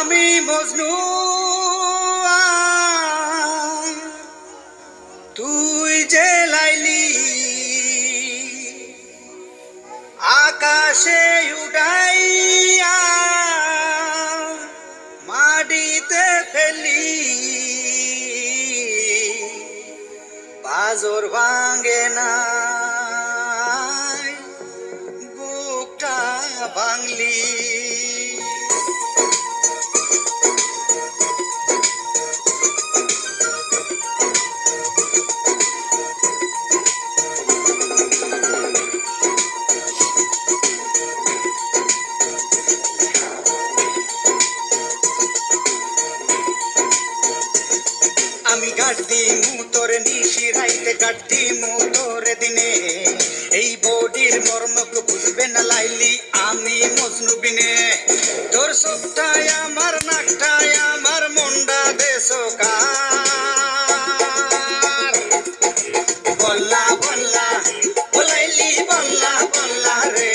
আমি মজনু তুই যে লাইলি আকাশে উড়াইয়া মাটিতে ফেলি বাজর ভাঙে না বুকটা ভাঙলি আমি গাড়ি মুতরে নিশি রাইতে গাড়ি মুতরে দিনে এই বডির মর্মক বুঝবে না লাইলি আমি মজনু বিনে তোর সবটাই আমার নাকটাই আমার মন্ডা দেশকার বল্লা বল্লা বলাইলি বল্লা বল্লা রে